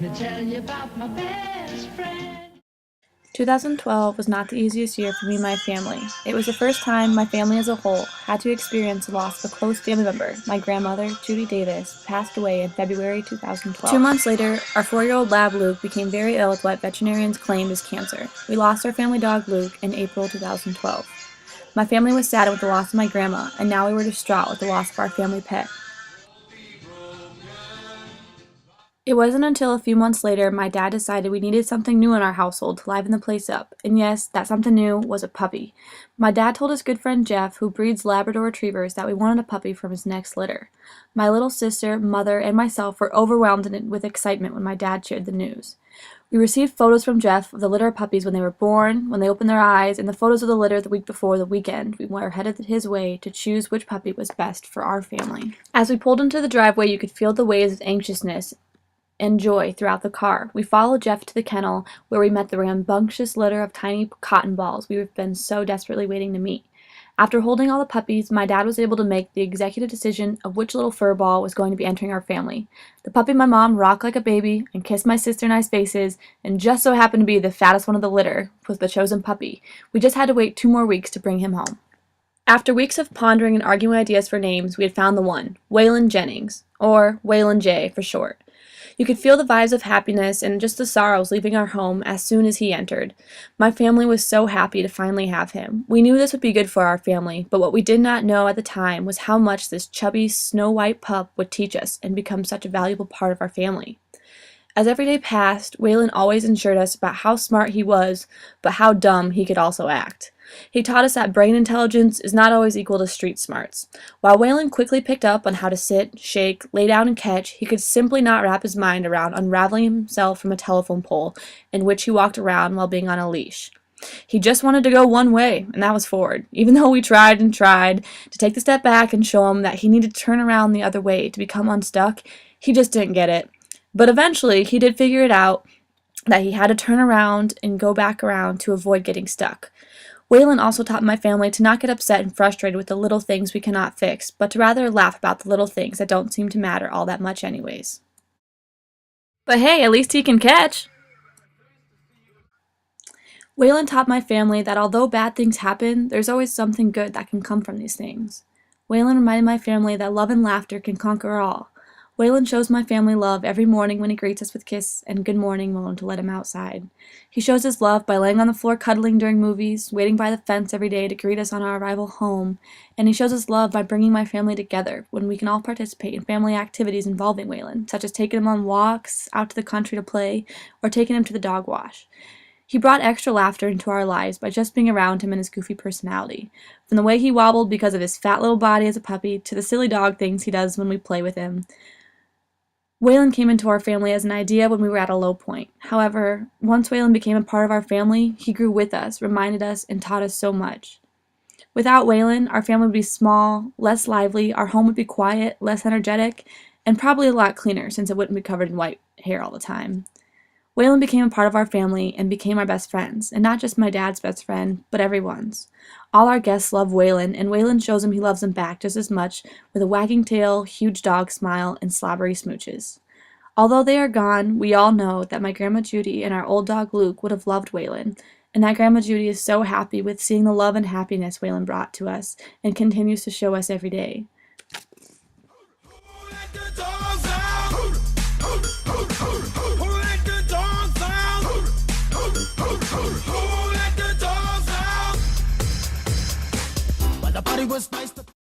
me tell you about my best friend. 2012 was not the easiest year for me and my family. It was the first time my family as a whole had to experience the loss of a close family member. My grandmother, Judy Davis, passed away in February 2012. 2 months later, our 4-year-old lab Luke became very ill with what veterinarians claimed is cancer. We lost our family dog Luke in April 2012. My family was saddened with the loss of my grandma, and now we were distraught with the loss of our family pet. It wasn't until a few months later my dad decided we needed something new in our household to liven the place up, and yes, that something new was a puppy. My dad told his good friend Jeff, who breeds Labrador Retrievers, that we wanted a puppy from his next litter. My little sister, mother, and myself were overwhelmed with excitement when my dad shared the news. We received photos from Jeff of the litter of puppies when they were born, when they opened their eyes, and the photos of the litter the week before the weekend. We were headed his way to choose which puppy was best for our family. As we pulled into the driveway, you could feel the waves of anxiousness and joy throughout the car. We followed Jeff to the kennel, where we met the rambunctious litter of tiny cotton balls we've been so desperately waiting to meet. After holding all the puppies, my dad was able to make the executive decision of which little fur ball was going to be entering our family. The puppy my mom rocked like a baby and kissed my sister and I's faces, and just so happened to be the fattest one of the litter was the chosen puppy. We just had to wait 2 more weeks to bring him home. After weeks of pondering and arguing ideas for names, we had found the one, Waylon Jennings, or Waylon J for short. You could feel the vibes of happiness and just the sorrows leaving our home as soon as he entered. My family was so happy to finally have him. We knew this would be good for our family, but what we did not know at the time was how much this chubby, snow-white pup would teach us and become such a valuable part of our family. As every day passed, Waylon always assured us about how smart he was, but how dumb he could also act. He taught us that brain intelligence is not always equal to street smarts. While Waylon quickly picked up on how to sit, shake, lay down, and catch, he could simply not wrap his mind around unraveling himself from a telephone pole in which he walked around while being on a leash. He just wanted to go one way, and that was forward. Even though we tried and tried to take the step back and show him that he needed to turn around the other way to become unstuck, he just didn't get it. But eventually, he did figure it out that he had to turn around and go back around to avoid getting stuck. Waylon also taught my family to not get upset and frustrated with the little things we cannot fix, but to rather laugh about the little things that don't seem to matter all that much anyways. But hey, at least he can catch! Waylon taught my family that although bad things happen, there's always something good that can come from these things. Waylon reminded my family that love and laughter can conquer all. Waylon shows my family love every morning when he greets us with kiss and good morning when to let him outside. He shows his love by laying on the floor cuddling during movies, waiting by the fence every day to greet us on our arrival home, and he shows his love by bringing my family together when we can all participate in family activities involving Waylon, such as taking him on walks, out to the country to play, or taking him to the dog wash. He brought extra laughter into our lives by just being around him and his goofy personality, from the way he wobbled because of his fat little body as a puppy to the silly dog things he does when we play with him. Waylon came into our family as an idea when we were at a low point. However, once Waylon became a part of our family, he grew with us, reminded us, and taught us so much. Without Waylon, our family would be small, less lively, our home would be quiet, less energetic, and probably a lot cleaner since it wouldn't be covered in white hair all the time. Waylon became a part of our family and became our best friends, and not just my dad's best friend, but everyone's. All our guests love Waylon, and Waylon shows him he loves them back just as much with a wagging tail, huge dog smile, and slobbery smooches. Although they are gone, we all know that my Grandma Judy and our old dog Luke would have loved Waylon, and that Grandma Judy is so happy with seeing the love and happiness Waylon brought to us and continues to show us every day. Was